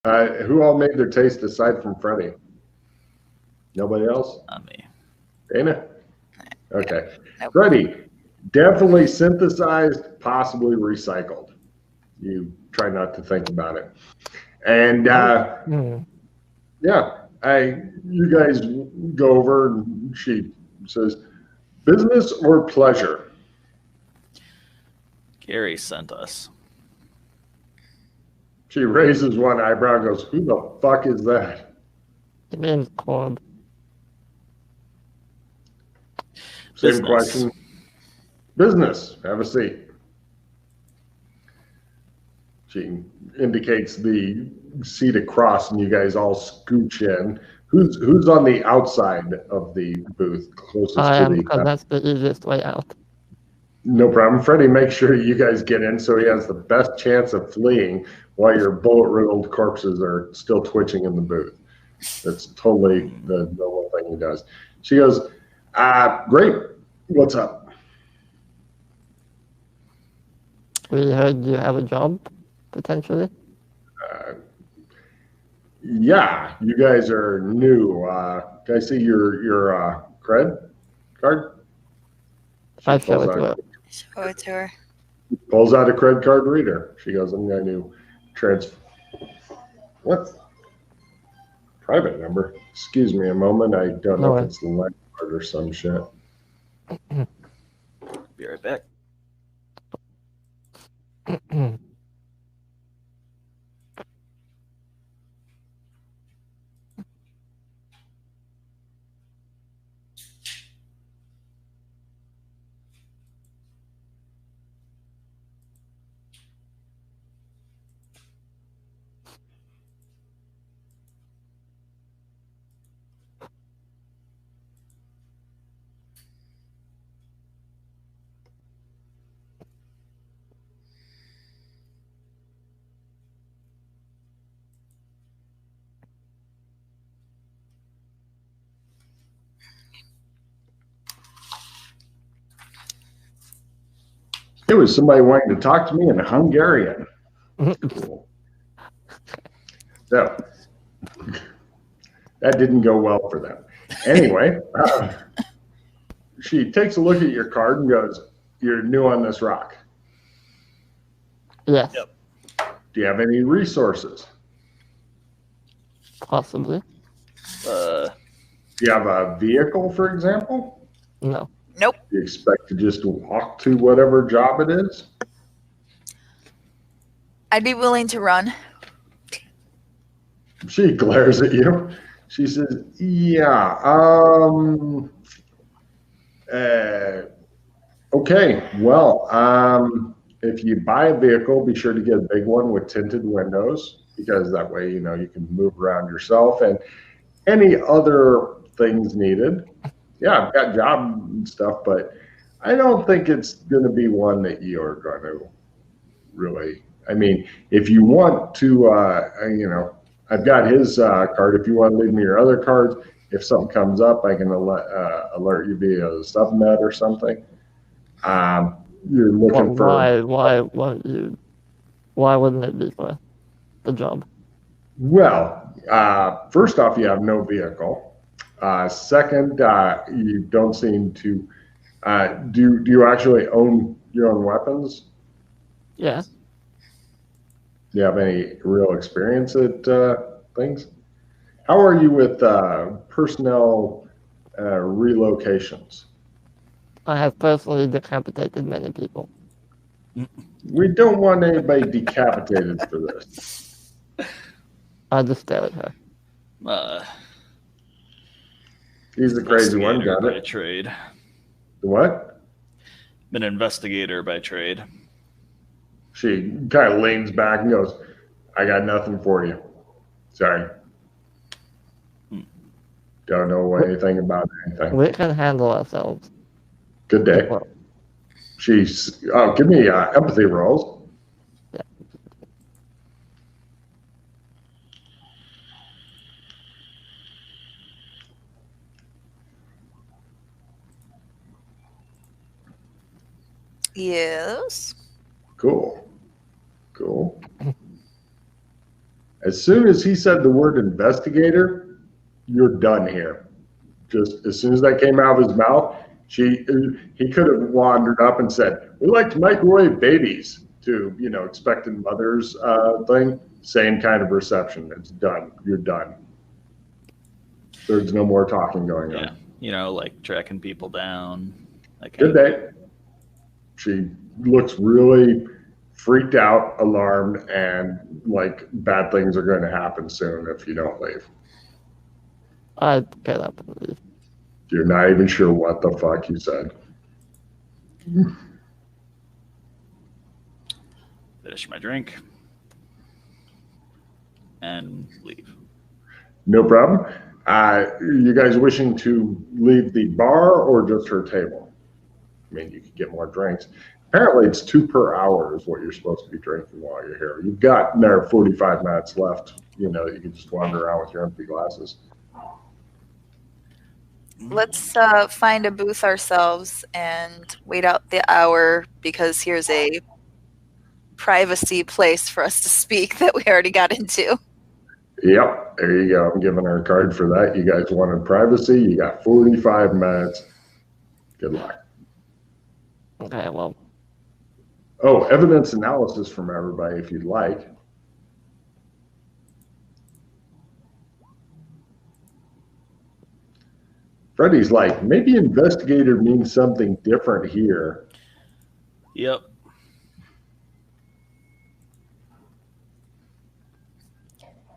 Who all made their taste aside from Freddie? Nobody else? Not me. Dana? Okay. Nope. Freddie, definitely synthesized, possibly recycled. You try not to think about it. And yeah, you guys go over and she says, business or pleasure? Gary sent us. She raises one eyebrow and goes, who the fuck is that? It means Corb. Same Business. question. Business. Have a seat. She indicates the seat across, and you guys all scooch in. Who's on the outside of the booth, closest I to am, the? because that's the easiest way out. No problem. Freddie, make sure you guys get in so he has the best chance of fleeing while your bullet-riddled corpses are still twitching in the booth. That's totally the normal thing he does. She goes, great. What's up? We heard you have a job, potentially. Yeah, you guys are new. Can I see your cred card? I show it to her. Show it to her. Pulls out a credit card reader. She goes, I'm going to transfer. What? Private number? Excuse me a moment. I don't know if it's the line card or some shit. Be right back. It was somebody wanting to talk to me in Hungarian. Cool. So that didn't go well for them. Anyway, she takes a look at your card and goes, you're new on this rock. Yes. Yep. Do you have any resources? Possibly. Do you have a vehicle, for example? No. Nope. Do you expect to just walk to whatever job it is? I'd be willing to run. She glares at you. She says, yeah, okay, well, if you buy a vehicle, be sure to get a big one with tinted windows, because that way, you know, you can move around yourself and any other things needed. Yeah, I've got job and stuff, but I don't think it's going to be one that you're going to really. I mean, if you want to, you know, I've got his card. If you want to leave me your other cards, if something comes up, I can alert you via the subnet or something. You're looking for. Why wouldn't it be for the job? Well, first off, you have no vehicle. Second, you don't seem to. Do you actually own your own weapons? Yeah. Do you have any real experience at things? How are you with personnel relocations? I have personally decapitated many people. We don't want anybody decapitated for this. I just stare at her. He's the crazy one, got by it. trade. The what? An investigator by trade. She kind of leans back and goes, I got nothing for you. Sorry. Don't know anything about anything. We can handle ourselves. Good day. Well, She's, give me empathy rolls. yeah. Yes. Cool. As soon as he said the word investigator, you're done here. Just as soon as that came out of his mouth, he could have wandered up and said, "We like to microwave babies," to expectant mothers thing. Same kind of reception. It's done. You're done. There's no more talking going on. Yeah, like tracking people down. Good day. She looks really freaked out, alarmed, and like bad things are going to happen soon if you don't leave. I'd get up and leave. You're not even sure what the fuck you said. Finish my drink and leave. No problem. You guys wishing to leave the bar or just her table? I mean, you could get more drinks. Apparently, it's 2 per hour is what you're supposed to be drinking while you're here. You've got another 45 minutes left. You can just wander around with your empty glasses. Let's find a booth ourselves and wait out the hour because here's a privacy place for us to speak that we already got into. Yep, there you go. I'm giving her a card for that. You guys wanted privacy. You got 45 minutes. Good luck. Okay, well. Oh, evidence analysis from everybody if you'd like. Freddie's like, maybe investigator means something different here. Yep.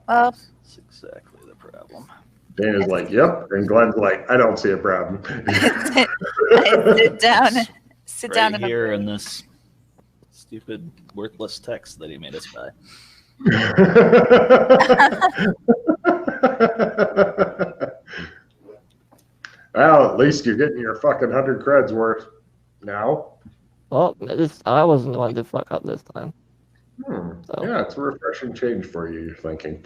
Well, That's exactly the problem. Dana's like, yep. And Glenn's like, I don't see a problem. I sit down Right in here a in this stupid, worthless text that he made us buy. Well, at least you're getting your fucking 100 creds worth now. Well, I wasn't the one to fuck up this time. So. Yeah, it's a refreshing change for you, you're thinking.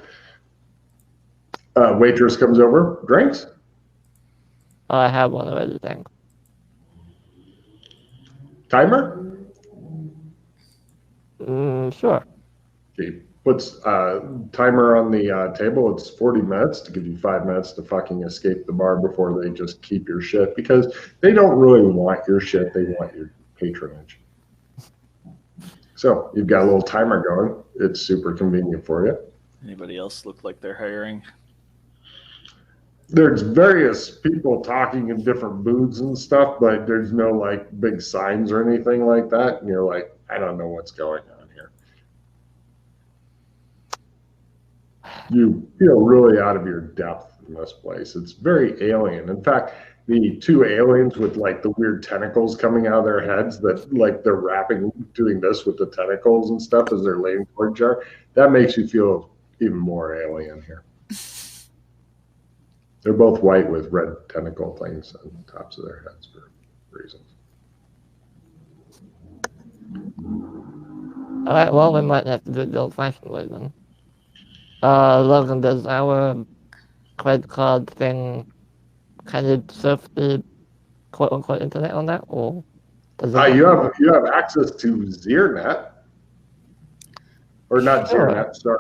Waitress comes over. Drinks? I have one already, thanks. Timer? Sure. She puts timer on the table. It's 40 minutes to give you 5 minutes to fucking escape the bar before they just keep your shit, because they don't really want your shit. They want your patronage. So you've got a little timer going. It's super convenient for you. Anybody else look like they're hiring? There's various people talking in different booths and stuff, but there's no like big signs or anything like that. And you're like, I don't know what's going on here. You feel really out of your depth in this place. It's very alien. In fact, the 2 aliens with like the weird tentacles coming out of their heads that like they're doing this with the tentacles and stuff as they're laying towards you, that makes you feel even more alien here. They're both white with red tentacle things on the tops of their heads for reasons. All right, well, we might have to do it the old-fashioned way then. Logan, does our credit card thing kind of surf the quote-unquote internet on that, or does it? You have access to ZearNet, or not Sure. ZearNet. Sorry,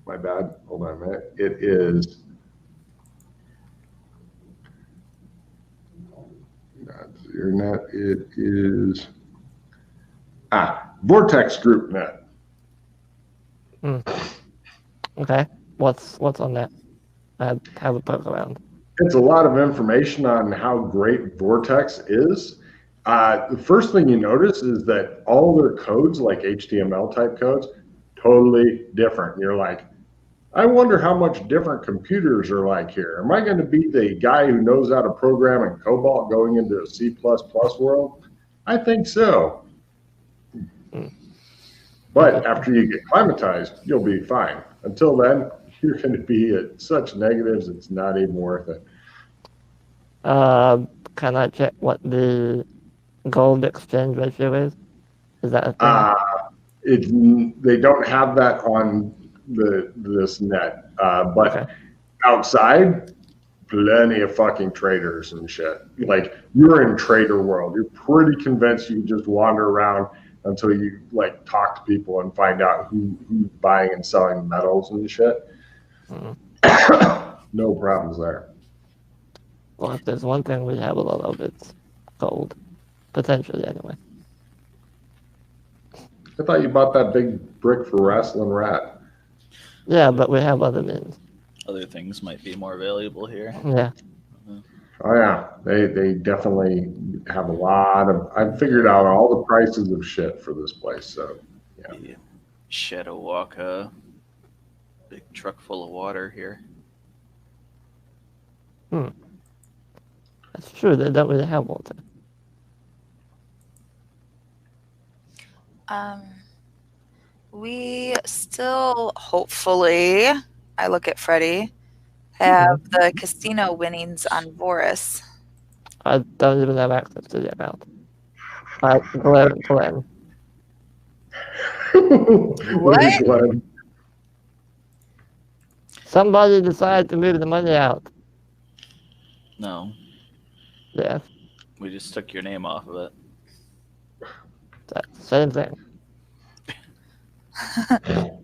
my bad. Hold on a minute. It is not ZearNet. It is Vortex Group Net. Okay, what's on that? I have a poke around. It's a lot of information on how great Vortex is. The first thing you notice is that all their codes, like HTML type codes, totally different. And you're like, I wonder how much different computers are like here. Am I going to be the guy who knows how to program in COBOL going into a C++ world? I think so. But after you get climatized, you'll be fine. Until then, you're going to be at such negatives, it's not even worth it. Can I check what the gold exchange ratio is? Is that a thing? They don't have that on this net, but Okay. outside, plenty of fucking traders and shit. Like, you're in trader world. You're pretty convinced you can just wander around until you like talk to people and find out who's buying and selling metals and shit. No problems there. Well, if there's one thing we have a lot of, it's gold. Potentially, anyway. I thought you bought that big brick for Wrestling Rat. Yeah, but we have other means. Other things might be more valuable here. Yeah. Oh yeah, they definitely have a lot of. I figured out all the prices of shit for this place. So yeah. The Shadow Walk, big truck full of water here. That's true, they don't really have water. We still, hopefully, I look at Freddie, have the casino winnings on Voris. I don't even have access to the account. Glenn. What? Glenn. Somebody decided to move the money out. No, Yeah, we just took your name off of it. same thing.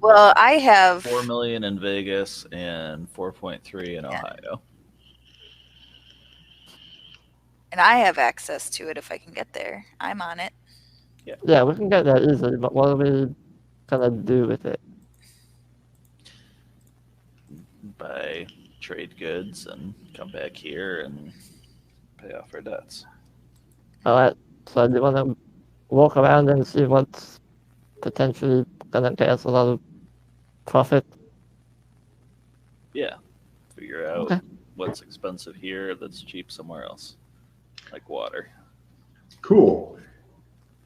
Well, I have 4 million in Vegas and 4.3 in Ohio. and I have access to it if I can get there. I'm on it. Yeah, we can get that easily, but what are we gonna do with it? Buy trade goods and come back here and pay off our debts. Alright, so do you wanna walk around and see what's potentially gonna get us a lot of profit? Yeah, figure out Okay. what's expensive here that's cheap somewhere else, like water. Cool.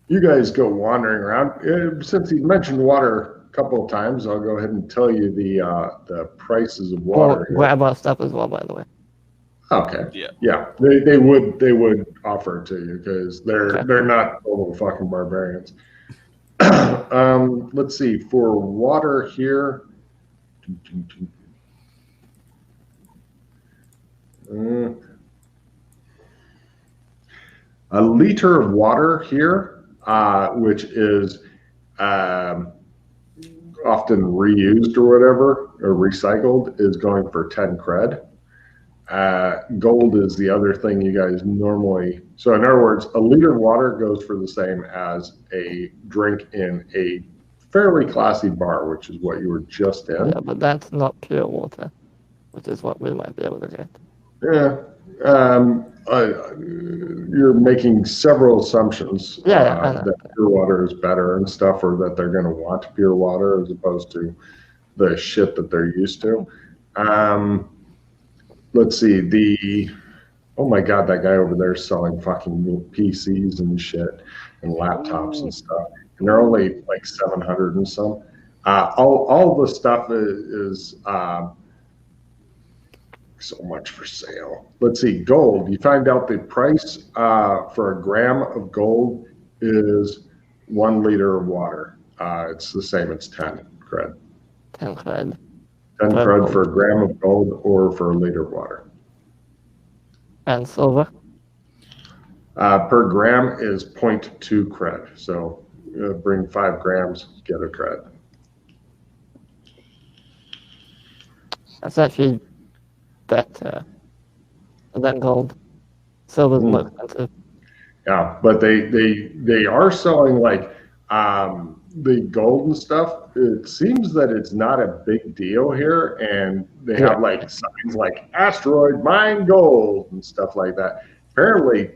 You guys go wandering around. Since you mentioned water a couple of times, I'll go ahead and tell you the prices of We'll water. here. grab our stuff as well, by the way. Okay. Yeah. Yeah, they would offer it to you because Okay. they're not total fucking barbarians. Let's see, for water here. A liter of water here, which is often reused or whatever, or recycled, is going for 10 cred. Gold is the other thing you guys normally. So in other words, a liter of water goes for the same as a drink in a fairly classy bar, which is what you were just in. Yeah, but that's not pure water, which is what we might be able to get. Yeah. You're making several assumptions Yeah, I know. that pure water is better and stuff, or that they're going to want pure water as opposed to the shit that they're used to. Let's see, oh my God, that guy over there is selling fucking PCs and shit and laptops and stuff. And they're only like 700 and some. All the stuff is so much for sale. Let's see, gold. You find out the price for a gram of gold is 1 liter of water. It's the same, it's 10 cred. 10 cred. 10 cred for a gram of gold or for a liter of water. And silver? Per gram is 0.2 cred. So bring 5 grams, get a cred. That's actually better than gold. Silver's more expensive. Yeah, but they are selling like the gold and stuff. It seems that it's not a big deal here, and they have like signs like asteroid mine gold and stuff like that. Apparently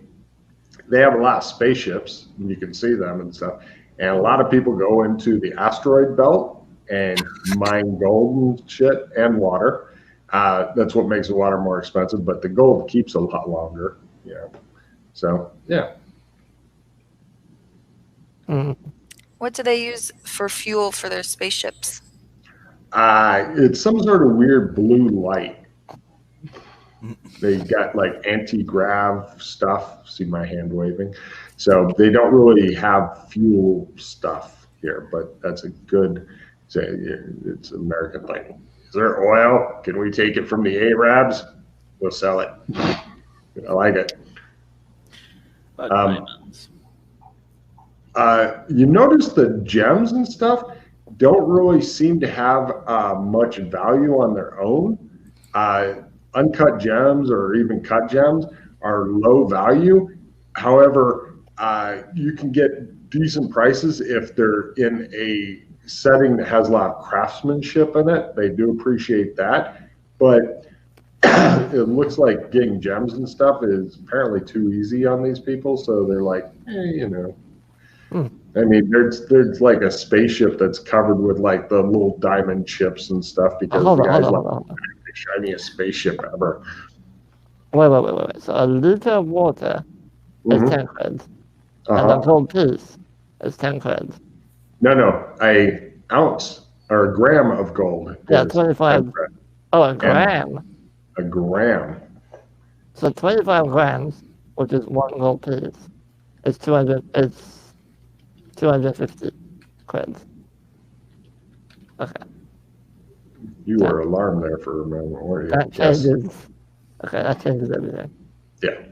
they have a lot of spaceships and you can see them and stuff, and a lot of people go into the asteroid belt and mine gold and shit and water. That's what makes the water more expensive, but the gold keeps a lot longer. Yeah. So yeah. What do they use for fuel for their spaceships? It's some sort of weird blue light. They got like anti-grav stuff. See my hand waving. So they don't really have fuel stuff here, but that's a good, it's an American thing. Is there oil? Can we take it from the Arabs? We'll sell it. I like it. About diamonds. You notice the gems and stuff don't really seem to have much value on their own. Uncut gems or even cut gems are low value. However, you can get decent prices if they're in a setting that has a lot of craftsmanship in it. They do appreciate that. But it looks like getting gems and stuff is apparently too easy on these people. So they're like, you know. I mean, there's like a spaceship that's covered with like the little diamond chips and stuff because the guy's like the shiniest spaceship ever. Wait. So a liter of water is 10 creds, and a gold piece is 10 creds. No, a ounce or a gram of gold. Yeah, 25. Oh, a gram. A gram. So 25 grams, which is 1 gold piece, is 200. It's 250 creds. Okay. You were alarmed there for a moment, weren't you? That changes. Okay, that changes everything. Yeah.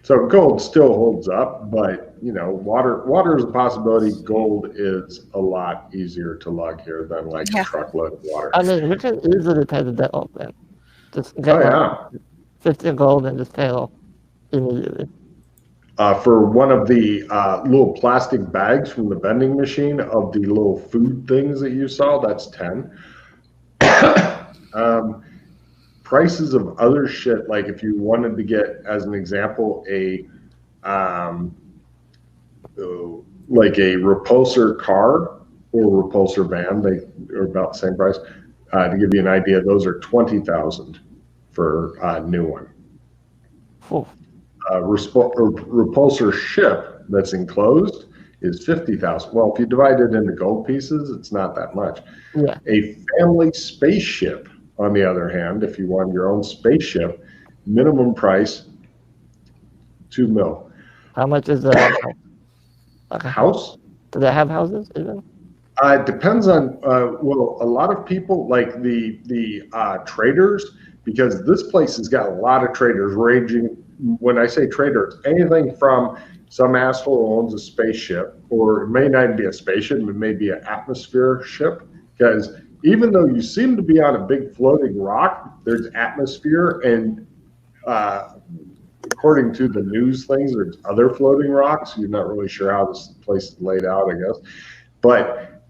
So gold still holds up, but you know, water is a possibility. Gold is a lot easier to lug here than like a truckload of water. I mean, we can easily pay the debt off then. Just get 50 gold and just pay it off immediately. For one of the little plastic bags from the vending machine of the little food things that you saw, that's 10. Prices of other shit, like if you wanted to get, as an example, like a repulsor car or repulsor van, they are about the same price. To give you an idea, those are 20,000 for a new one. Oh. Repulsor ship that's enclosed is 50,000. Well, if you divide it into gold pieces, it's not that much. Yeah. A family spaceship, on the other hand, if you want your own spaceship, minimum price $2 million. How much is a house? Do they have houses even? It depends on. Well, a lot of people like the traders, because this place has got a lot of traders ranging. When I say traders, anything from some asshole who owns a spaceship, or it may not even be a spaceship, it may be an atmosphere ship, because even though you seem to be on a big floating rock, there's atmosphere, and according to the news things, there's other floating rocks. You're not really sure how this place is laid out, I guess. But,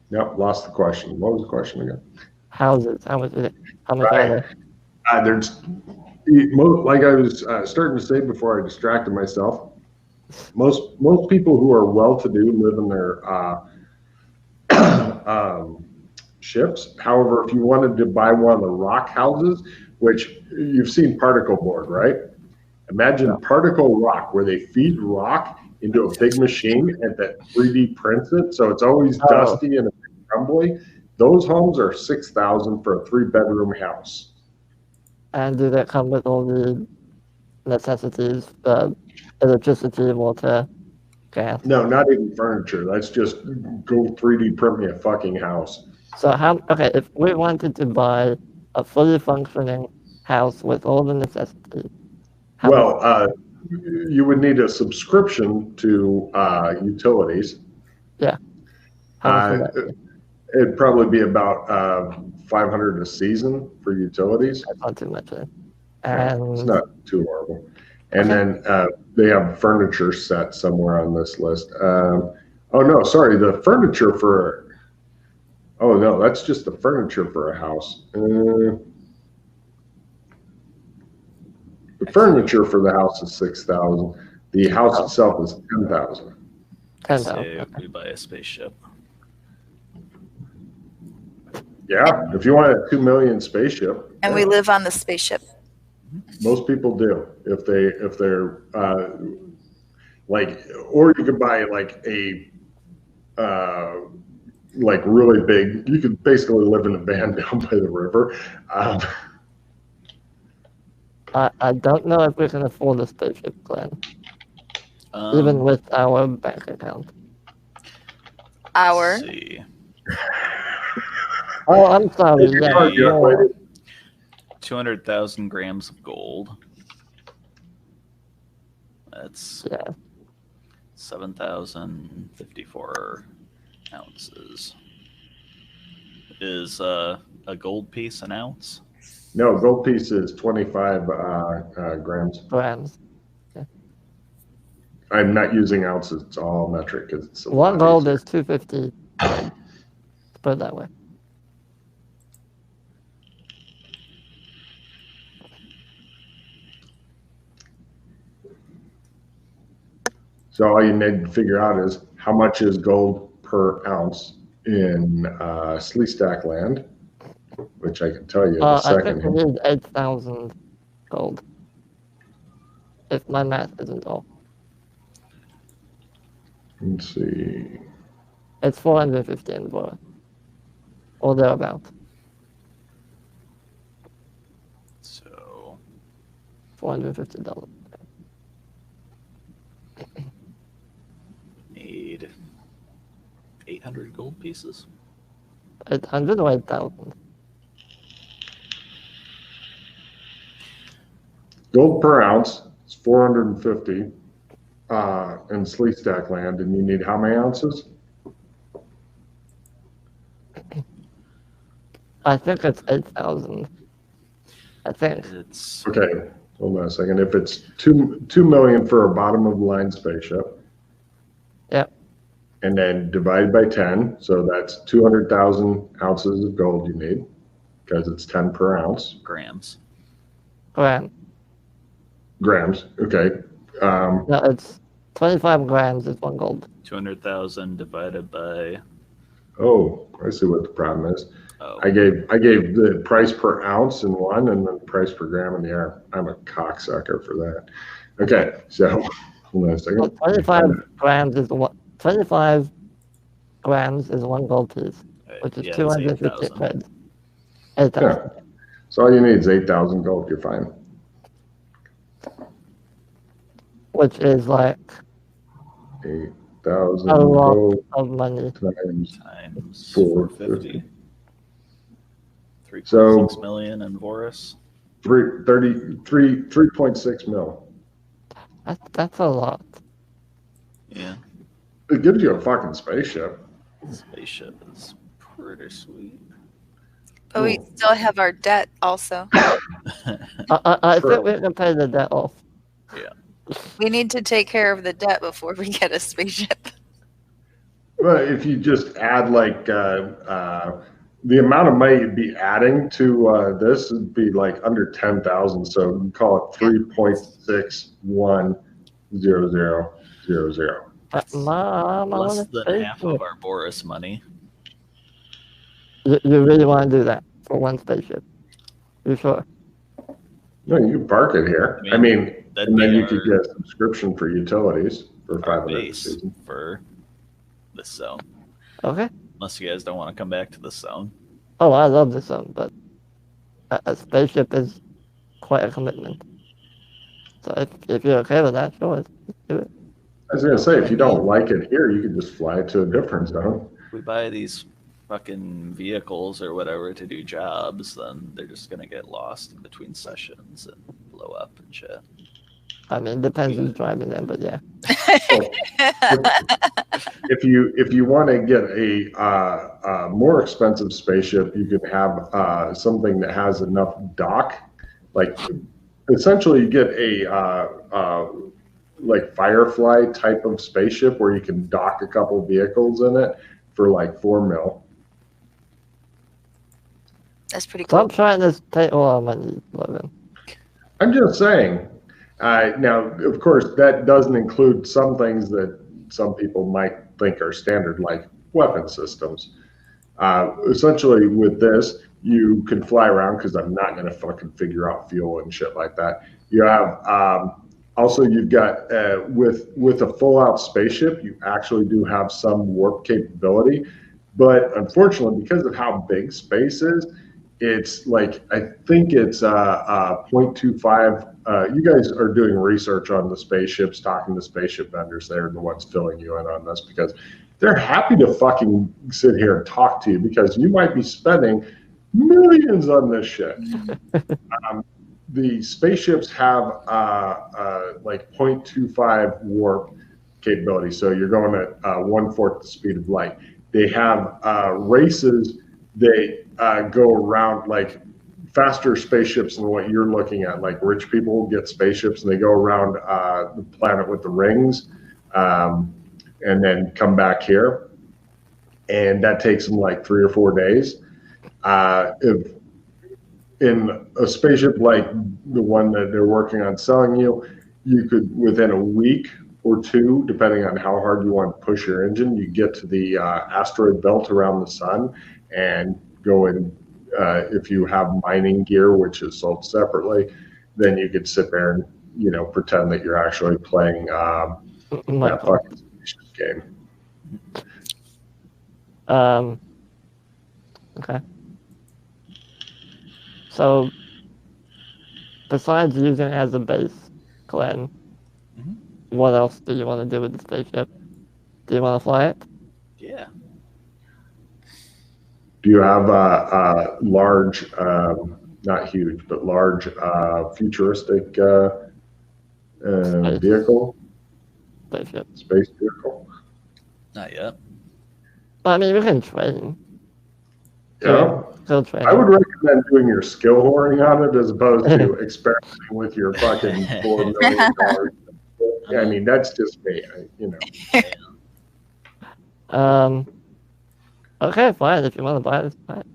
nope, lost the question. What was the question again? Houses. How much is it? How much are they? There's, like I was starting to say before I distracted myself, most people who are well-to-do live in their ships. However, if you wanted to buy one of the rock houses, which you've seen particle board, right? Imagine particle rock, where they feed rock into a big machine and that 3D prints it, so it's always dusty and crumbly. Those homes are $6,000 for a 3-bedroom house. And do they come with all the necessities, electricity, water, gas? No, not even furniture. That's just go 3D print me a fucking house. So if we wanted to buy a fully functioning house with all the necessities, you would need a subscription to utilities. Yeah. How much would that be? It'd probably be about $500 a season for utilities. That's not too much. It's not too horrible. And then they have furniture set somewhere on this list. Oh no, sorry, the furniture for. Oh no, that's just the furniture for a house. The furniture for the house is $6,000. The house itself is $10,000. Say we buy a spaceship. Yeah, if you want a $2 million spaceship. And we live on the spaceship. Most people do. If they're like, or you could buy like a like really big. You could basically live in a van down by the river. I don't know if we can afford a spaceship, Glenn. Even with our bank account. Our. Let's see. Oh, I'm sorry. Yeah, 200,000 grams of gold. That's Yeah. 7,054 ounces. Is a gold piece an ounce? No, gold piece is 25 grams. Grams. I'm not using ounces; it's all metric because it's a One lot gold easier. is 250. Let's put it that way. So all you need to figure out is how much is gold per ounce in Sleestack land, which I can tell you in a I second. think we need 8,000 gold. If my math isn't off. Let's see. It's 450 in Bora. Or thereabouts. So $450. need 800 gold pieces. 800 or 8,000? Gold per ounce is 450 in Sleestack land, and you need how many ounces? I think it's 8,000. I think. It's Okay, hold on a second. If it's 2 million for a bottom of the line spaceship, Yep. and then divide by 10, so that's 200,000 ounces of gold you need because it's 10 per ounce. grams. Gram. Grams, okay. No, it's 25 grams is 1 gold. 200,000 divided by Oh, I see what the problem is. oh, I gave the price per ounce in one and then price per gram in the other. I'm a cocksucker for that. Okay, so hold on a second. 25 grams is 25 grams is 1 gold piece, which is yeah, it's 250 8,000. creds. 8,000. Yeah. So all you need is 8,000 gold. You're fine. Which is like 8,000 a lot gold of money. times Times 450. 3.6 So- million in Vorus. 3.6 mil. That's a lot. Yeah, It gives you a fucking spaceship. spaceship is pretty sweet. But we still have our debt also. I Sure. think we can pay the debt off. We need to take care of the debt before we get a spaceship. Well, if you just add like the amount of money you'd be adding to this would be like under 10,000. So we call it 3.610000. But Mom, I Less want than a half spaceship. of our Boris money. You really want to do that for 1 spaceship? You sure? No, you can park it here. I mean, that'd and then be you could get a subscription for utilities for our 500 a base season. for this zone. Okay. Unless you guys don't want to come back to this zone. Oh, I love this one, but a spaceship is quite a commitment. So if you're okay with that, sure, let's do it. I was gonna say, if you don't like it here, you could just fly to a different zone. If we buy these fucking vehicles or whatever to do jobs, then they're just gonna get lost in between sessions and blow up and shit. I mean, it depends who's driving them, but yeah. If you want to get a more expensive spaceship, you can have something that has enough dock. Like essentially, you get a like Firefly type of spaceship where you can dock a couple vehicles in it for like 4 mil. That's pretty So I'm cool. trying to take all our money, Logan. I'm just saying. Now, of course, that doesn't include some things that some people might think are standard, like weapon systems. Essentially, with this, you can fly around because I'm not going to fucking figure out fuel and shit like that. You have also you've got with a full out spaceship, you actually do have some warp capability, but unfortunately, because of how big space is, it's like I think it's 0.25. You guys are doing research on the spaceships, talking to spaceship vendors. They're the ones filling you in on this because they're happy to fucking sit here and talk to you because you might be spending millions on this shit. the spaceships have like 0.25 warp capability, so you're going at 1/4 the speed of light. They have races that go around like faster spaceships than what you're looking at. Like rich people get spaceships and they go around the planet with the rings, and then come back here, and that takes them like 3 or 4 days. If in a spaceship like the one that they're working on selling you, you could within a week or two, depending on how hard you want to push your engine, you get to the asteroid belt around the sun and go in. If you have mining gear, which is sold separately, then you could sit there and pretend that you're actually playing that fucking spaceship game. Okay. So, besides using it as a base, Glenn, what else do you want to do with the spaceship? Do you want to fly it? Yeah. Do you have a large, not huge, but large futuristic vehicle? Spaceship. Space vehicle? Not yet. But I mean, we can train. Yeah. I would recommend doing your skill whoring on it as opposed to experimenting with your fucking $4 million. I mean, that's just me, Okay, fine. If you want to buy it, fine.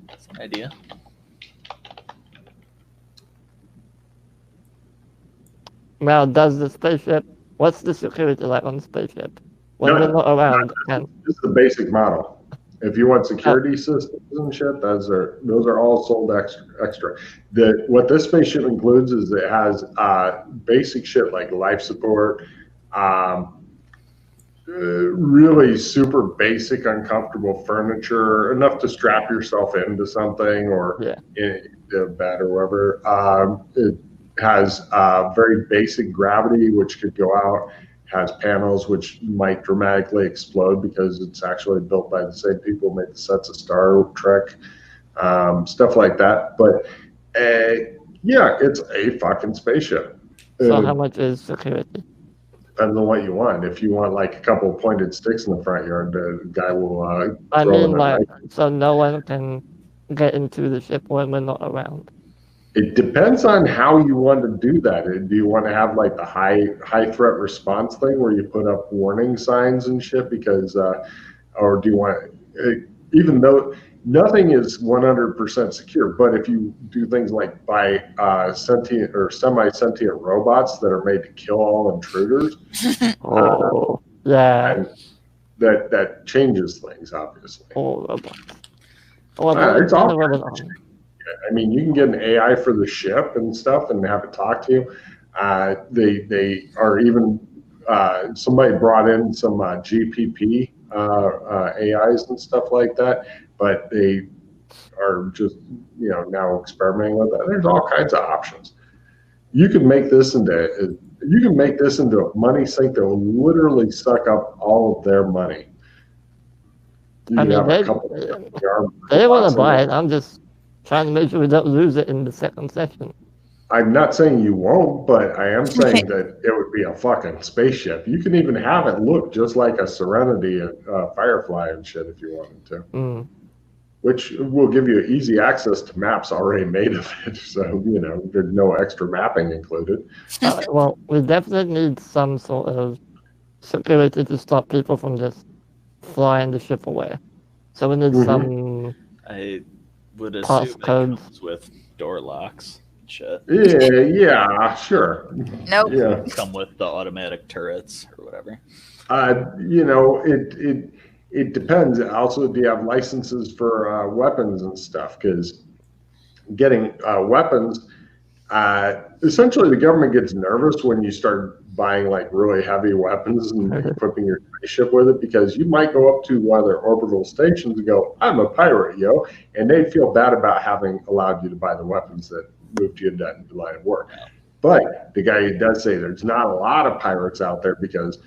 That's an idea. Now, does the spaceship? What's the security like on the spaceship? When we're not around, this is the basic model. If you want security systems and shit, those are all sold extra. What this spaceship includes is it has basic shit like life support, really super basic, uncomfortable furniture, enough to strap yourself into something or into a bed or whatever. It has very basic gravity, which could go out. Has panels which might dramatically explode because it's actually built by the same people who made the sets of Star Trek, stuff like that. But yeah, it's a fucking spaceship. So how much is security? Depends on what you want. If you want like a couple of pointed sticks in the front yard, the guy will. I mean, like, so no one can get into the ship when we're not around. It depends on how you want to do that. Do you want to have like the high threat response thing where you put up warning signs and shit because, or do you want, even though nothing is 100% secure, but if you do things like buy sentient or semi-sentient robots that are made to kill all intruders, yeah, that changes things obviously. Robots. It's all. I mean, you can get an AI for the ship and stuff and have it talk to you. They are even, somebody brought in some GPP AIs and stuff like that, but they are just, now experimenting with that. There's all kinds of options. You can make this into a money sink that will literally suck up all of their money. I mean, they want to buy it. I'm just trying to make sure we don't lose it in the second session. I'm not saying you won't, but I am saying that it would be a fucking spaceship. You can even have it look just like a Serenity, Firefly and shit if you wanted to. Which will give you easy access to maps already made of it. So, there's no extra mapping included. Well, we definitely need some sort of security to stop people from just flying the ship away. So we need some... I would assume it comes with door locks and shit. Yeah, sure. Nope. Yeah. Come with the automatic turrets or whatever. It depends. Also, do you have licenses for weapons and stuff? Because getting weapons, essentially the government gets nervous when you start buying like really heavy weapons and equipping your spaceship with it, because you might go up to one of their orbital stations and go, I'm a pirate, yo. And they'd feel bad about having allowed you to buy the weapons that moved you into that line of work. But the guy does say there's not a lot of pirates out there because,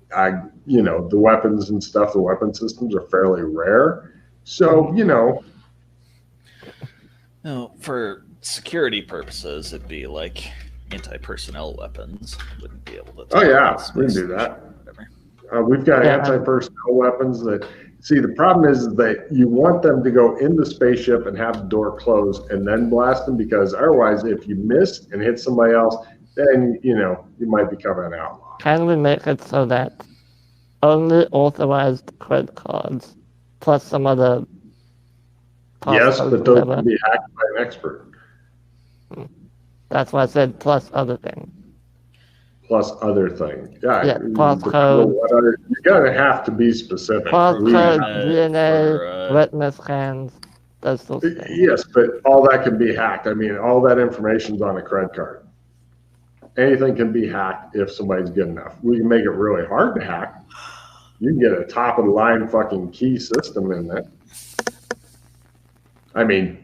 the weapons and stuff, the weapon systems are fairly rare. So, No, for security purposes, it'd be like anti-personnel weapons. Wouldn't be able to. Oh yeah, space we can do station that. or whatever. We've got Yeah. anti-personnel weapons that. See, the problem is that you want them to go in the spaceship and have the door closed and then blast them, because otherwise, if you miss and hit somebody else, then you might become an outlaw. Can we make it so that only authorized credit cards plus some other Yes, passcodes, but those whatever? can be hacked by an expert. That's why I said plus other things. Plus other thing. Yeah, passcode. you're gonna have to be specific. Passcode, for, DNA, retina scans, those sorts of things. Yes, but all that can be hacked. I mean, all that information's on a credit card. Anything can be hacked if somebody's good enough. We can make it really hard to hack. You can get a top of the line fucking key system in there. I mean,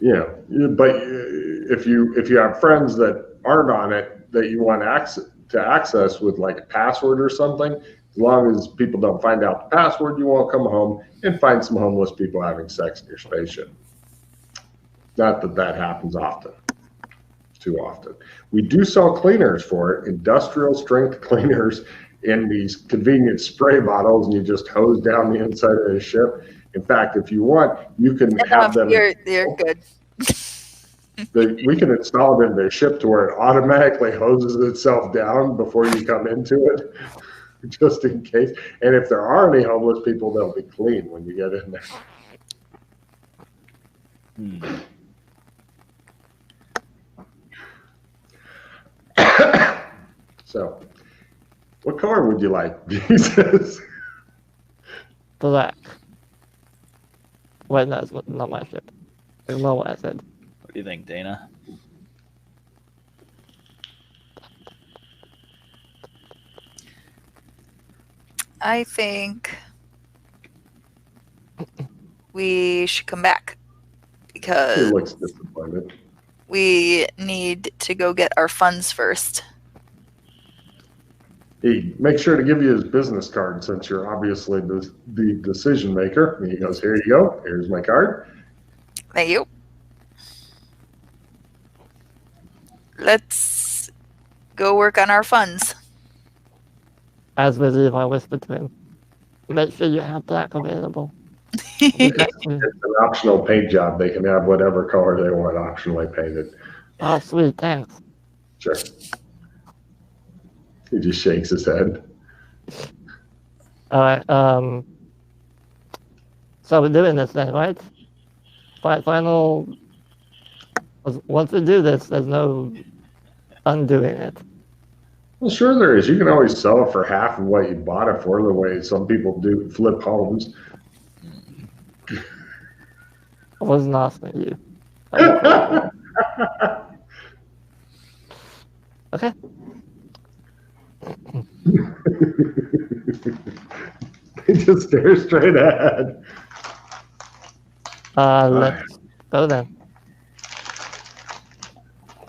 but if you have friends that aren't on it that you want to access with like a password or something, as long as people don't find out the password, you won't come home and find some homeless people having sex in your spaceship. Not that happens often. Too often. We do sell cleaners for it, industrial strength cleaners in these convenient spray bottles, and you just hose down the inside of the ship. In fact, if you want, you can have them. You're good. We can install it in the ship to where it automatically hoses itself down before you come into it, just in case. And if there are any homeless people, they'll be clean when you get in there. So, what color would you like? Jesus. Black. Wait, no, it's not my ship. Ignore what I said. What do you think, Dana? I think we should come back He because looks disappointed. we need to go get our funds first. He makes sure to give you his business card, since you're obviously the decision maker. And he goes, "Here you go. Here's my card." Thank you. Let's go work on our funds. As we leave, I whispered to him, make sure you have black available. It's an optional paint job. They can have whatever color they want optionally painted. Oh, sweet, thanks. Sure. He just shakes his head. All right. So we're doing this then, right? Final. Once we do this, there's no undoing it. Well, sure there is. You can always sell it for half of what you bought it for, the way some people do flip homes. I wasn't asking you. Okay. He just stares straight ahead. Let's go then.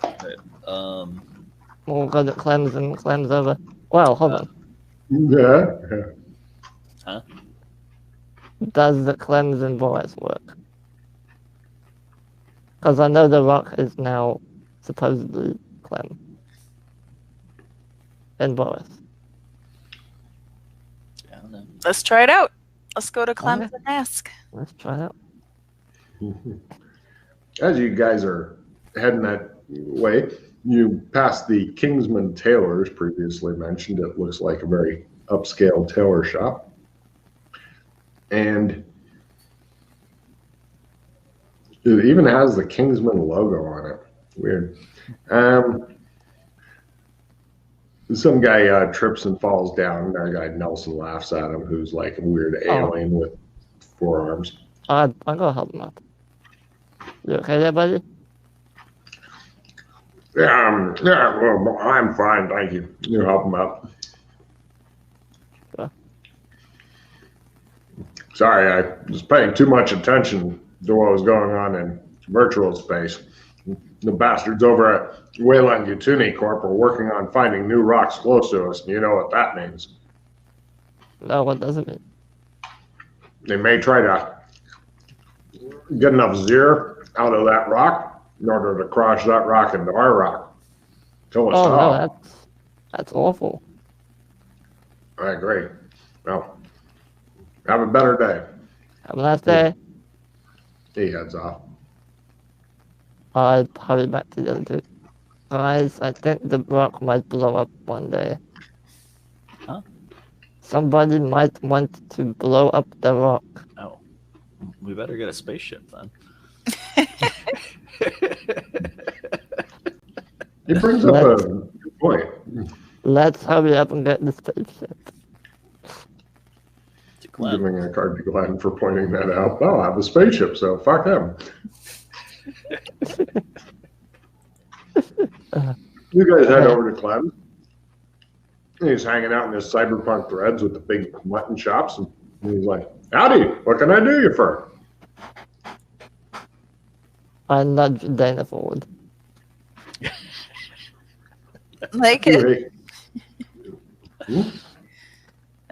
Okay, We'll go to cleanse over. Well, hold on. Yeah. huh? Does the cleanse in Boris work? Because I know the rock is now supposedly cleansed in Boris. I don't know. Let's try it out. Let's go to Clem's and ask. Let's try it out. As you guys are heading that way, you pass the Kingsman Tailors previously mentioned. It looks like a very upscale tailor shop. And it even has the Kingsman logo on it. Weird. Some guy trips and falls down. Our guy Nelson laughs at him, who's like a weird alien with 4 arms. I'm gonna help him out. You okay there, buddy? Yeah, well, I'm fine, thank you. You help him out. Sure. Sorry, I was paying too much attention to what was going on in virtual space. The bastards over at Wayland Utuni Corp are working on finding new rocks close to us, and you know what that means. No, what does it mean? They may try to get enough Zir out of that rock in order to crush that rock into our rock. Kill us Oh no, all. that's awful. All right, great. Well, have a better day. Have a nice day. He heads off. I hurry back to the other two. Guys, I think the rock might blow up one day. Huh? Somebody might want to blow up the rock. Oh, we better get a spaceship then. He brings up a good point. Let's hurry up and get the spaceship. To Glenn. Giving a card to Glenn for pointing that out. Oh, I have a spaceship, so fuck him. You guys head over to Glenn. He's hanging out in his cyberpunk threads with the big mutton chops, and he's like, "Howdy, what can I do you for?" I nudge Dana forward. Like it.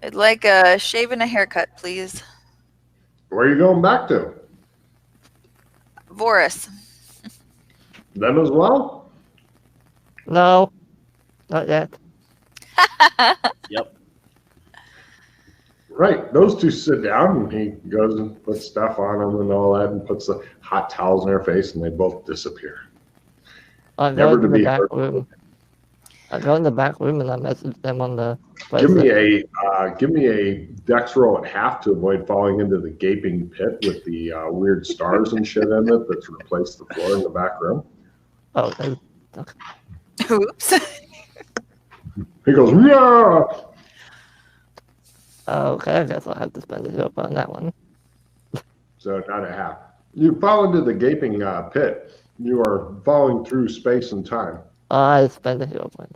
I'd like a shave and a haircut, please. Where are you going back to? Voris. Them as well? No, not yet. Yep. Right. Those two sit down, and he goes and puts stuff on them and all that, and puts the hot towels in their face, and they both disappear. I Never go to to the be back heard. room. I go in the back room and I message them on the Give me bracelet. a dex roll at half to avoid falling into the gaping pit with the weird stars and shit in it that's replaced the floor in the back room. Oh, okay. Oops. He goes, yeah. Okay, I guess I'll have to spend a hero point on that one. So not a half. You fall into the gaping pit. You are falling through space and time. I spend a hero point.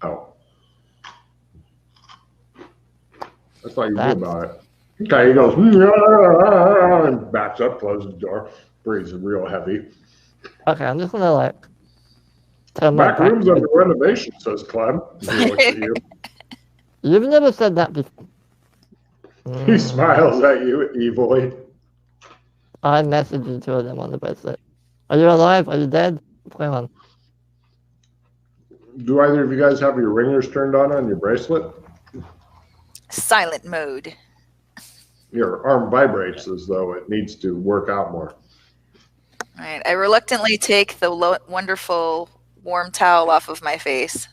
Oh. That's all you That's- knew about it. Okay, he goes, yeah, and backs up, closes the door, breathes real heavy. Okay, I'm just gonna like turn my Back back. room's under renovation, says Clem. He looks at you. You've never said that before. He smiles at you evilly. I messaged the two of them on the bracelet. Are you alive? Are you dead? What's going on? Do either of you guys have your ringers turned on your bracelet? Silent mode. Your arm vibrates as though it needs to work out more. All right. I reluctantly take the wonderful warm towel off of my face.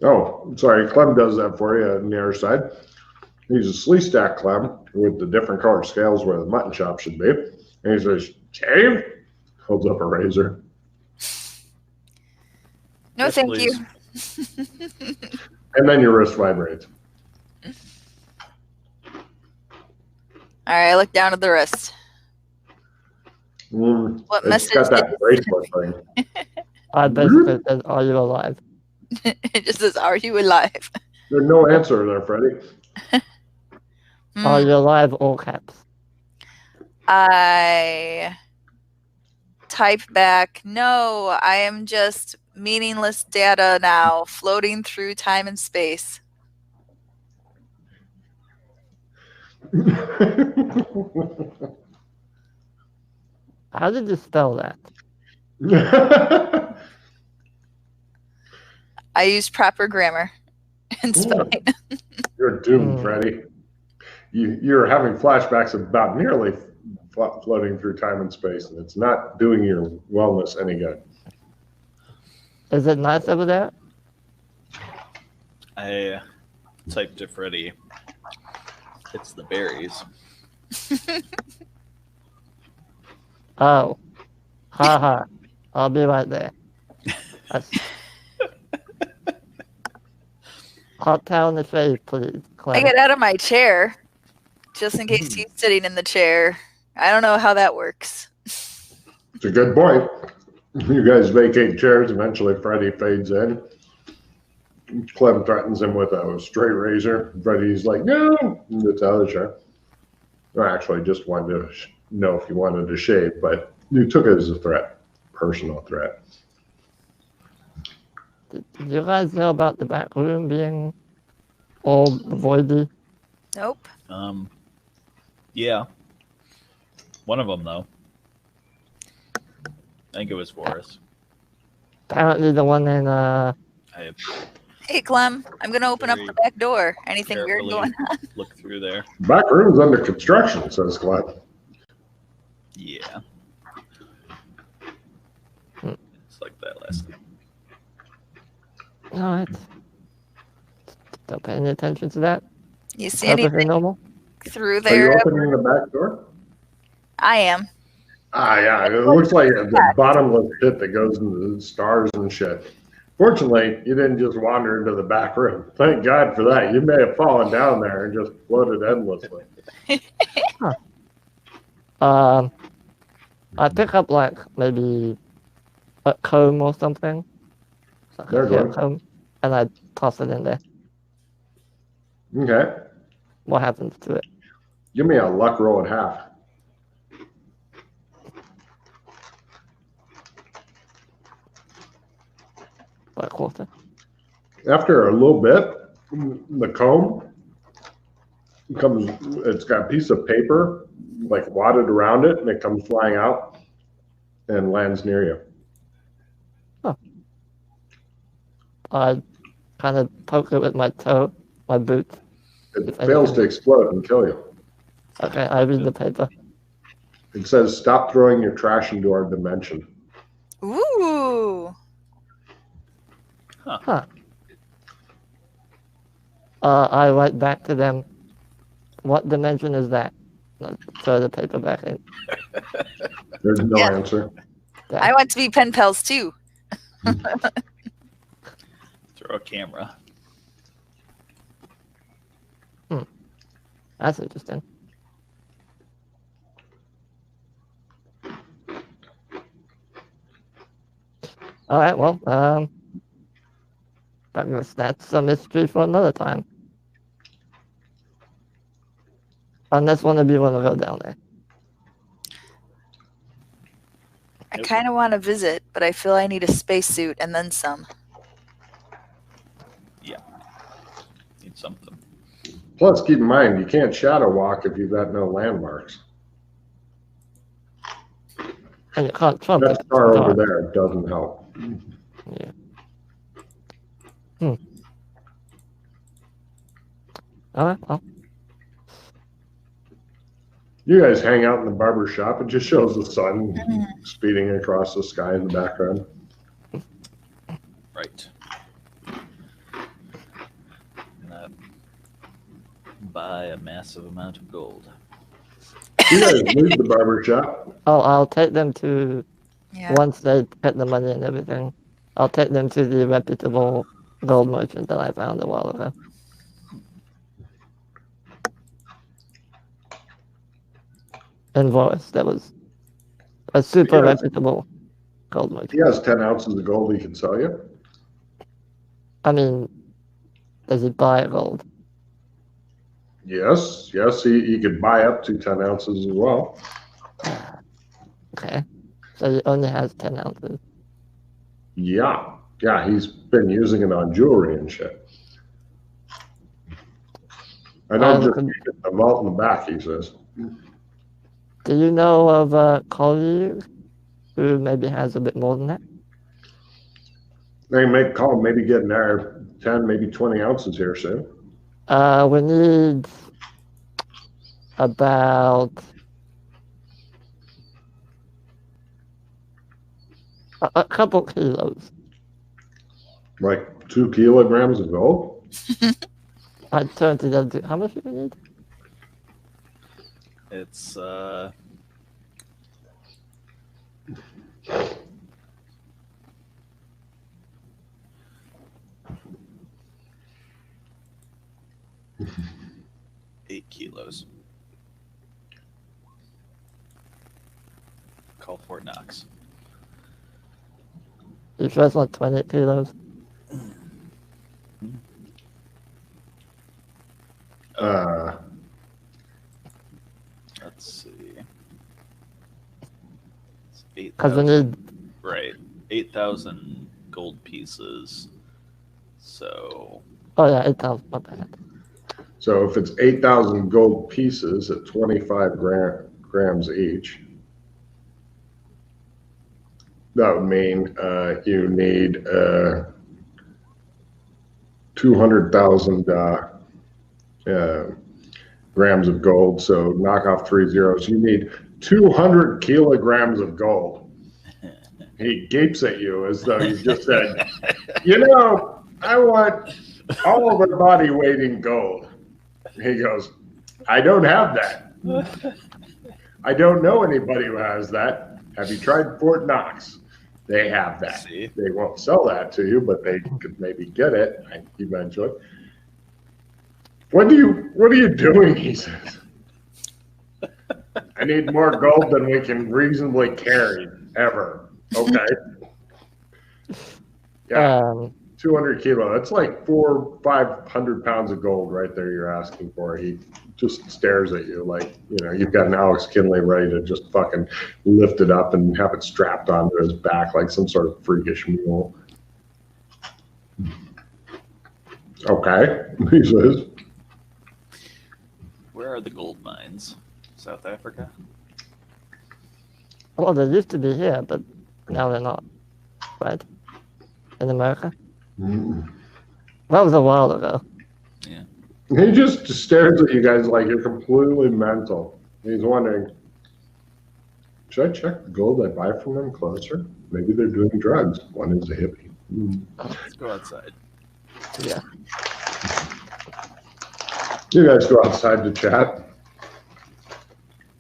Oh, sorry. Clem does that for you on the other side. He's a sleestack Clem with the different colored scales where the mutton chop should be. And he says, shave? Holds up a razor. No, Yes, thank please. you. And then your wrist vibrates. All right. I look down at the wrist. What It's message? got that bracelet thing. I basically said, are you alive? It just says, "Are you alive?" There's no answer there, Freddie. Are you alive? All caps. I type back, "No, I am just meaningless data now, floating through time and space." How did you spell that? I use proper grammar and spelling. You're doomed, Freddie. You're having flashbacks about nearly floating through time and space, and it's not doing your wellness any good. Is it nice over there? I typed to Freddy. It's the berries. Oh. Haha. I'll be right there. That's... Hot towel in the face, please. I Clem. get out of my chair just in case he's sitting in the chair. I don't know how that works. It's a good point. You guys vacate chairs. Eventually, Freddie fades in. Clem threatens him with a straight razor. Freddie's like, no. And gets out of the chair. I actually just wanted to know if you wanted to shave, but you took it as a threat, personal threat. Did you guys know about the back room being all voidy? Nope. Yeah. One of them though. think it was Boris. Apparently the one in I Hey, Clem, I'm gonna open up the back door. Anything weird carefully going on? look through there. Back room's under construction, says Glenn. Yeah. It's like that last time. Alright. Don't pay any attention to that. You see Everything anything normal? through Are you there? opening the back door? I am. Ah, yeah. It looks like the bottomless pit that goes into the stars and shit. Fortunately, you didn't just wander into the back room. Thank God for that. You may have fallen down there and just floated endlessly. I pick up like maybe a comb or something. Like There's a hair one. comb, and I toss it in there. Okay. What happens to it? Give me a luck roll at half. Like a quarter. After a little bit, the comb comes, it's got a piece of paper like wadded around it, and it comes flying out and lands near you. I kind of poke it with my toe, my boot. It fails to explode and kill you. Okay, I read the paper. It says, "Stop throwing your trash into our dimension." Ooh. Huh. I write back to them, what dimension is that? Throw the paper back in. There's no Yeah. answer. I want to be pen pals too. Throw a camera. That's interesting. Alright, well, I guess that's a mystery for another time. Unless one of you want to go down there. I kind of want to visit, but I feel I need a spacesuit and then some. Need something. Plus, keep in mind, you can't shadow walk if you've got no landmarks. And you can't trump That it. star over there doesn't help. Yeah. Alright, well. You guys hang out in the barber shop. It just shows the sun speeding across the sky in the background. Right. Gonna buy a massive amount of gold. You guys leave the barber shop. Oh, I'll take them to, Yeah. once they get the money and everything, I'll take them to the reputable gold merchant that I found a while ago. In Voice, that was a super Yes. reputable gold merchant. He has 10 ounces of gold he can sell you. I mean, does he buy gold? Yes, he could buy up to 10 ounces as well. Okay. So he only has 10 ounces. Yeah, he's been using it on jewelry and shit. I don't just keep it in the vault in the back, he says. Do you know of a colleague who maybe has a bit more than that? They make call, maybe getting there 10, maybe 20 ounces here soon. We need about a couple kilos. Like 2 kilograms of gold? I turned to them. How much do we need? It's 8 kilos. Call Fort Knox. You first want 20 kilos? Let's see. It's 8,000. Because we need. Right. 8,000 gold pieces. So. Oh, yeah, 8,000. My bad. So if it's 8,000 gold pieces at 25 grams each, that would mean you need 200,000 grams of gold. So knock off 3 zeros. You need 200 kilograms of gold. He gapes at you as though you just said, I want all of her body weight in gold. He goes, I don't have that. I don't know anybody who has that. Have you tried Fort Knox? They have that. See? They won't sell that to you, but they could maybe get it eventually. What are you doing? He says. I need more gold than we can reasonably carry ever. Okay. Yeah. 200 kilo. That's like 500 pounds of gold right there you're asking for. He just stares at you like, you've got an Alex Kinley ready to just fucking lift it up and have it strapped onto his back like some sort of freakish mule. Okay, he says. Where are the gold mines? South Africa? Well, they used to be here, but now they're not. Right? In America? That was a while ago. Yeah. He just stares at you guys like you're completely mental. He's wondering, should I check the gold I buy from them closer? Maybe they're doing drugs. One is a hippie. Let's go outside. Yeah. You guys go outside to chat.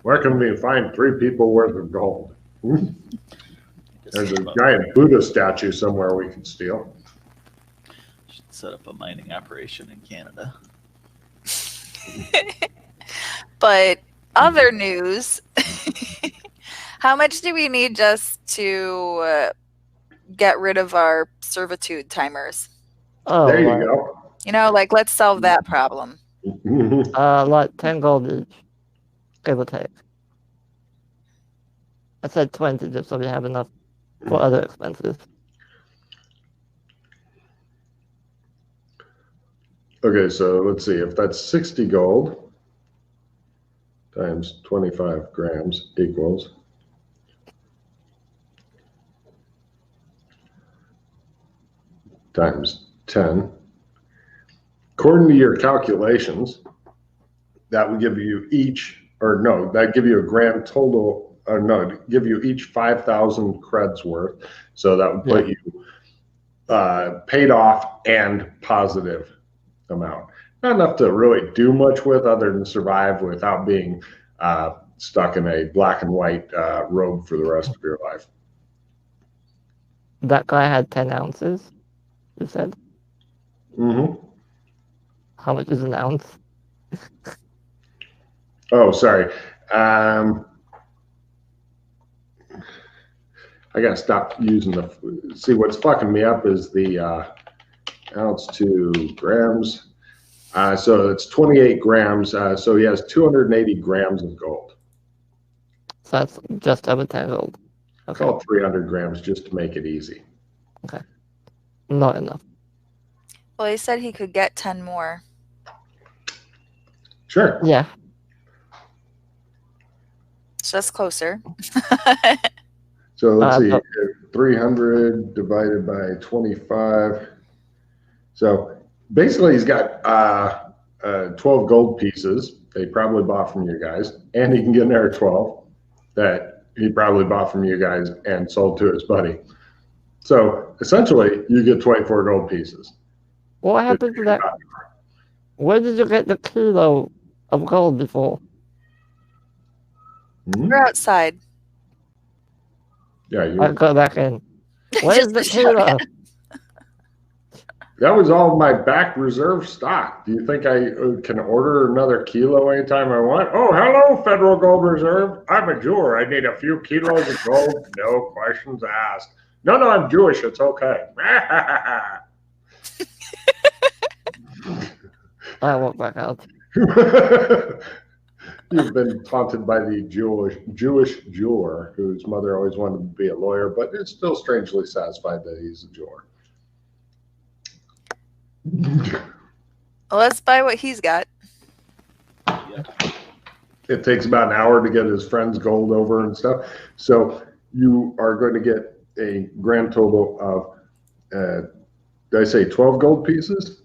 Where can we find 3 people worth of gold? There's a giant Buddha statue somewhere we can steal. Should set up a mining operation in Canada. But other news, how much do we need just to get rid of our servitude timers? Oh, There you go. Let's solve that problem. Like 10 gold each, give or take. I said 20 just so we have enough for other expenses. Okay, so let's see. If that's 60 gold times 25 grams equals times 10. According to your calculations, that would give you that'd give you a grand total, give you each 5,000 creds worth. So that would put you paid off and positive amount. Not enough to really do much with other than survive without being stuck in a black and white robe for the rest of your life. That guy had 10 ounces, you said? Mm-hmm. How much is an ounce? Oh, sorry. I gotta stop using see, what's fucking me up is the ounce to grams. So it's 28 grams. So he has 280 grams of gold. So that's just over 10 gold. Okay. Call it 300 grams just to make it easy. Okay. Not enough. Well, he said he could get 10 more. Sure. Yeah. So that's closer. So let's see. 300 divided by 25. So basically he's got 12 gold pieces that he probably bought from you guys, and he can get another 12 that he probably bought from you guys and sold to his buddy. So essentially you get 24 gold pieces. What happened to that? Where did you get the kilo of gold before? We're outside. Yeah, I'll go back in. Where's the Just to show kilo? that was all my back reserve stock. Do you think I can order another kilo anytime I want? Oh, hello, Federal Gold Reserve. I'm a jeweler. I need a few kilos of gold. No questions asked. No, I'm Jewish. It's okay. I walk back out. You've been taunted by the Jewish jeweler whose mother always wanted to be a lawyer, but is still strangely satisfied that he's a jeweler. Well, let's buy what he's got. It takes about an hour to get his friend's gold over and stuff. So you are going to get a grand total of, did I say 12 gold pieces?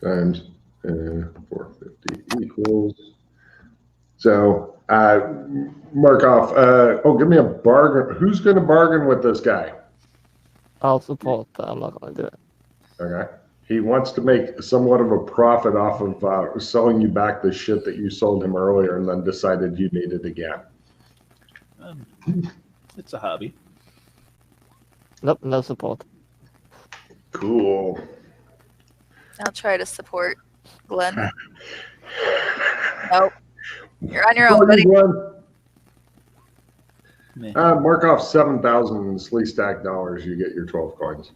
Times 450 equals. So, Markov, give me a bargain. Who's going to bargain with this guy? I'll support, but I'm not going to do it. Okay. He wants to make somewhat of a profit off of selling you back the shit that you sold him earlier and then decided you needed again. It's a hobby. Nope, no support. Cool. I'll try to support Glenn. Nope. You're on your own, buddy. Mark off 7,000 sleeve stack dollars. You get your 12 coins.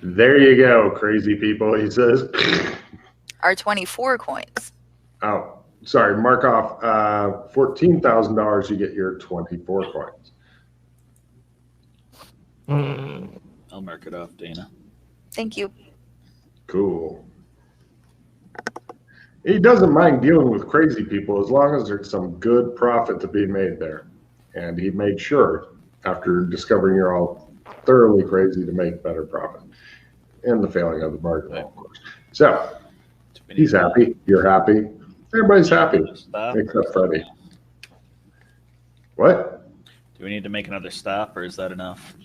There you go, crazy people, he says. Our 24 coins. Oh, sorry. Mark off $14,000. You get your 24 coins. I'll mark it off, Dana. Thank you. Cool. He doesn't mind dealing with crazy people as long as there's some good profit to be made there. And he made sure, after discovering you're all thoroughly crazy, to make better profit. And the failing of the bargain, of course. So, he's happy. You're happy. Everybody's happy, except Freddie. What? Do we need to make another stop, or is that enough?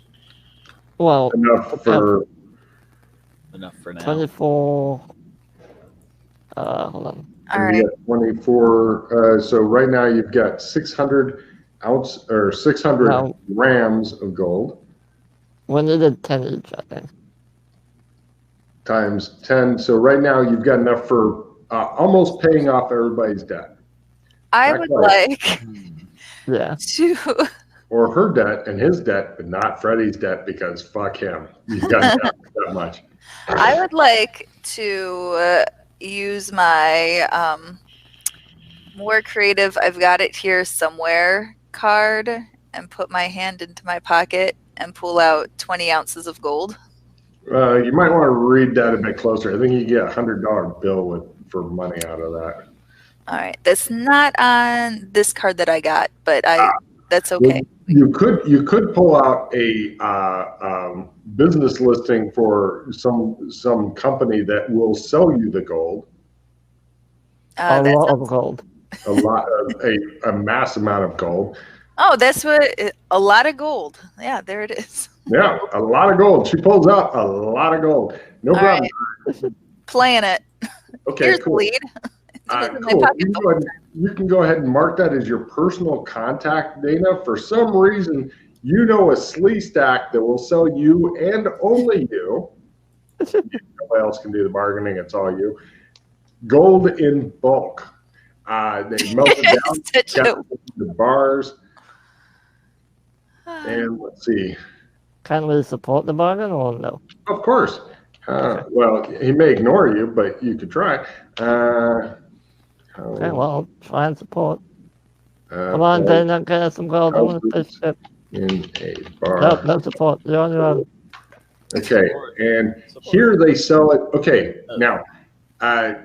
Well, Enough for now. 24. Hold on. All right. You got 24. So right now you've got 600 grams of gold. When they did 10 each, I think. Times 10. So right now you've got enough for almost paying off everybody's debt. I Not would quite. like Yeah. to. Or her debt and his debt, but not Freddie's debt because fuck him. He's got debt that much. I would like to use my more creative, I've got it here somewhere card and put my hand into my pocket and pull out 20 ounces of gold. You might want to read that a bit closer. I think you get a $100 bill for money out of that. All right. That's not on this card that I got, but that's okay. You could pull out a business listing for some company that will sell you the gold. A lot of gold. A mass amount of gold. Oh, that's a lot of gold. Yeah, there it is. Yeah, a lot of gold. She pulls out a lot of gold. No All problem. right. Playing it. Okay, Here's cool. the lead. Cool. You can go ahead and mark that as your personal contact, Dana. For some reason, you know a slee stack that will sell you and only you. Nobody else can do the bargaining. It's all you. Gold in bulk. They melt it down. Got the bars. And let's see. Can we support the bargain or no? Of course. Well, he may ignore you, but you could try. Okay, well, I'll try and support. Come on, Dana, get us some gold. I want to fish ship. In a bar. Nope, no support. You're on your own. Okay, and here they sell it. Okay, now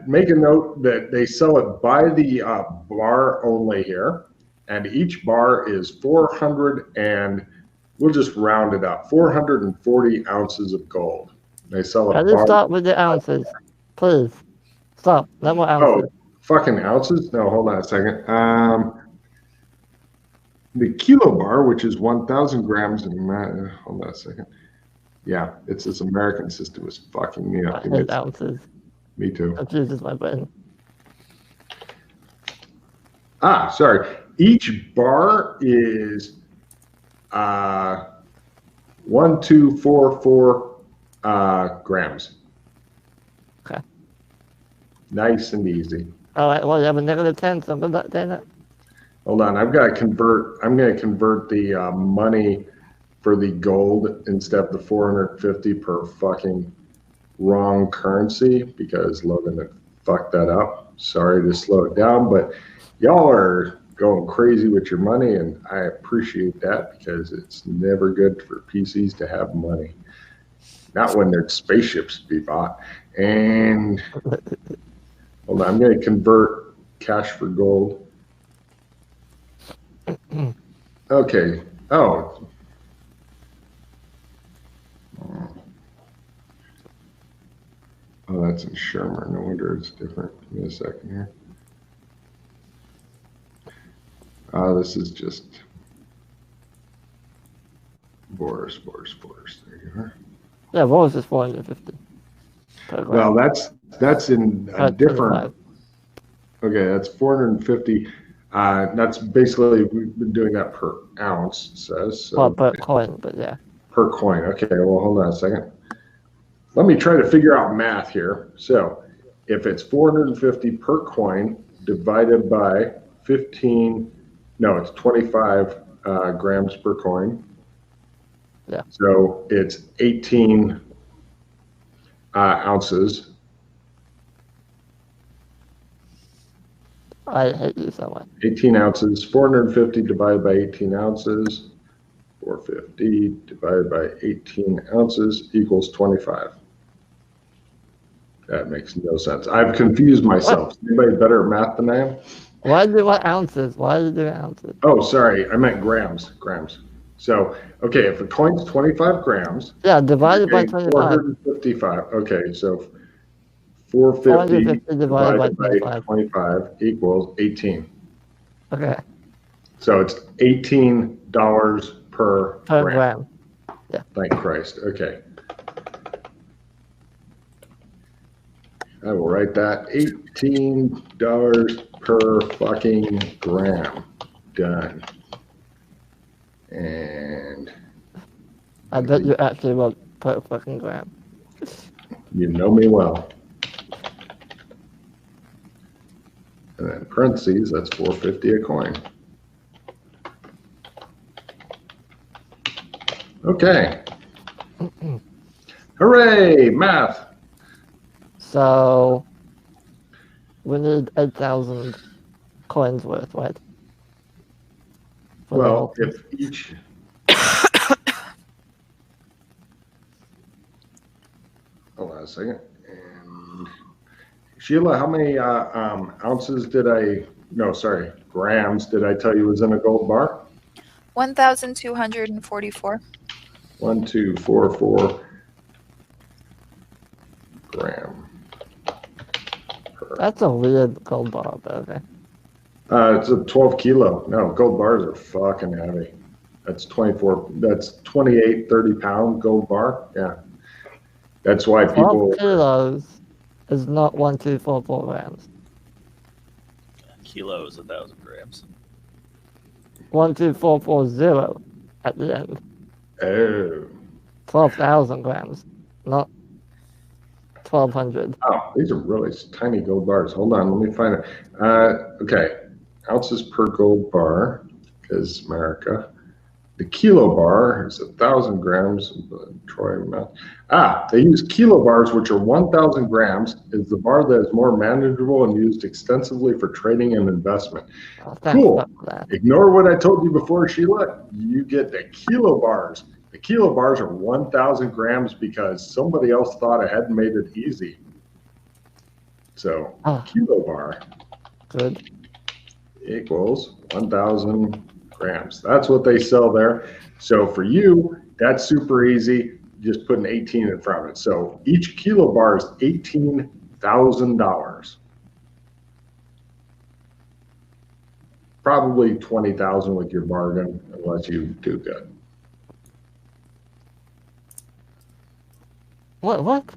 make a note that they sell it by the bar only here, and each bar is 400 and we'll just round it up. 440 ounces of gold. They sell it. Can you stop with the ounces, please? Stop. No more ounces. Oh, fucking ounces? No, hold on a second. The kilo bar, which is 1,000 grams, hold on a second. Yeah, it's this American system is fucking me up. I hate ounces. Me too. That uses my brain. Sorry. Each bar is 1,244 grams. Okay. Nice and easy. All right. Well, you have a -10, so good luck, Dana. Hold on. I'm going to convert the money for the gold instead of the 450 per fucking wrong currency because Logan had fucked that up. Sorry to slow it down, but y'all are going crazy with your money, and I appreciate that because it's never good for PCs to have money. Not when there's spaceships to be bought. And hold on, I'm going to convert cash for gold. Okay. Oh. Oh, that's in Shermer. No wonder it's different. Give me a second here. This is just Boris. There you are. Yeah, Boris is 450 per gram. Well, that's in a different. 25. Okay, that's 450. That's basically we've been doing that per ounce. It says so. Well, per coin, but yeah. Per coin. Okay. Well, hold on a second. Let me try to figure out math here. So, if it's 450 per coin divided by 15, no, it's 25 grams per coin. Yeah. So it's 18 ounces. I hate you so much. 18 ounces. 450 divided by 18 ounces. 450 divided by 18 ounces equals 25. That makes no sense. I've confused myself. Anybody better at math than I am? Why do you want ounces? Why do you do ounces? Oh, sorry. I meant grams. So, okay, if a coin's 25 grams. Yeah, divided by 25. 455. Okay, so 450 divided by 25 equals 18. Okay. So it's $18 per gram. Yeah. Thank Christ. Okay. I will write that $18 per fucking gram. Done. And I bet you actually wrote per fucking gram. You know me well. And then parentheses, that's 450 a coin. Okay. Hooray, math. So we need 8,000 coins worth, right? Well, if each hold on a second. And Sheila, how many ounces did grams did I tell you was in a gold bar? 1,244. 1,244 gram. That's a weird gold bar, but okay. It's a 12 kilo. No, gold bars are fucking heavy. That's 28, 30 pound gold bar. Yeah. That's why 12 kilos is not 1,244 grams. A kilo is 1,000 grams. 1,240 at the end. Oh. 12,000 grams, not 1,200. Oh, these are really tiny gold bars. Hold on, let me find it. Okay, ounces per gold bar, because America. The kilo bar is 1,000 grams. Troy amount. They use kilo bars, which are 1,000 grams, is the bar that is more manageable and used extensively for trading and investment. Oh, cool. Ignore what I told you before, Sheila. You get the kilo bars. The kilo bars are 1,000 grams because somebody else thought ahead and made it easy. So, kilo bar good equals 1,000 grams. That's what they sell there. So for you, that's super easy. Just put an 18 in front of it. So each kilo bar is $18,000. Probably 20,000 with your bargain, unless you do good. What?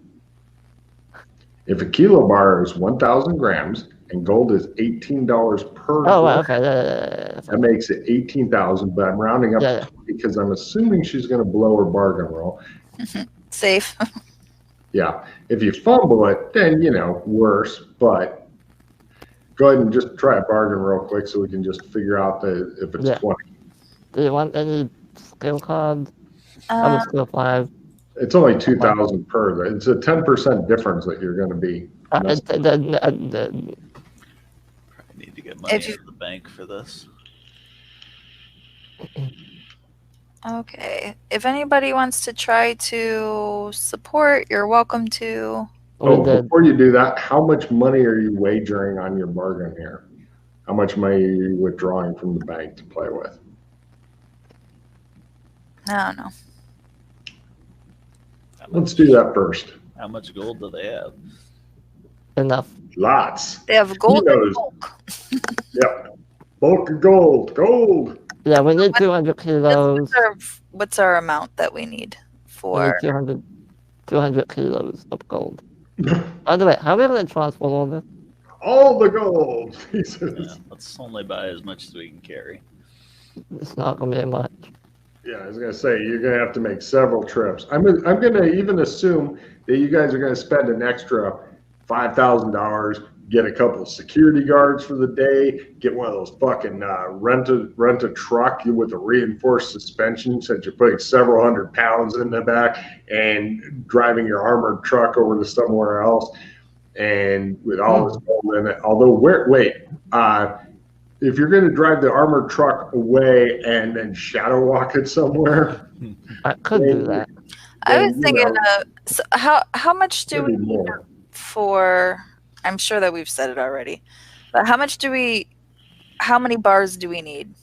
If a kilo bar is 1,000 grams and gold is $18 per gram, okay. Yeah. That makes it 18,000, but I'm rounding up because I'm assuming she's going to blow her bargain roll. Safe. Yeah. If you fumble it, then, worse, but go ahead and just try a bargain real quick so we can just figure out if it's 20. Do you want any skill cards? I'm a skill 5. It's only 2,000 per. It's a 10% difference that you're going to be. I need to get money out of the bank for this. Okay. If anybody wants to try to support, you're welcome to. Before you do that, how much money are you wagering on your bargain here? How much money are you withdrawing from the bank to play with? I don't know. Let's do that first. How much gold do they have? Enough. Lots. They have gold He and knows. bulk. Yep. Bulk of gold. Gold. Yeah, we need 200 kilos. What's our amount that we need We need for? 200 kilos of gold. By the way, how are we going to transport all this? All the gold. He Yeah, says. let's only buy as much as we can carry. It's not going to be much. Yeah, I was gonna say you're gonna have to make several trips. I'm gonna even assume that you guys are gonna spend an extra $5,000, get a couple security guards for the day, get one of those fucking rent a truck with a reinforced suspension, since you're putting several hundred pounds in the back and driving your armored truck over to somewhere else, and with all this gold in it. Although if you're going to drive the armored truck away and then shadow walk it somewhere, I could do that. I was thinking, so how much do we maybe need more. for? I'm sure that we've said it already, but how many bars do we need?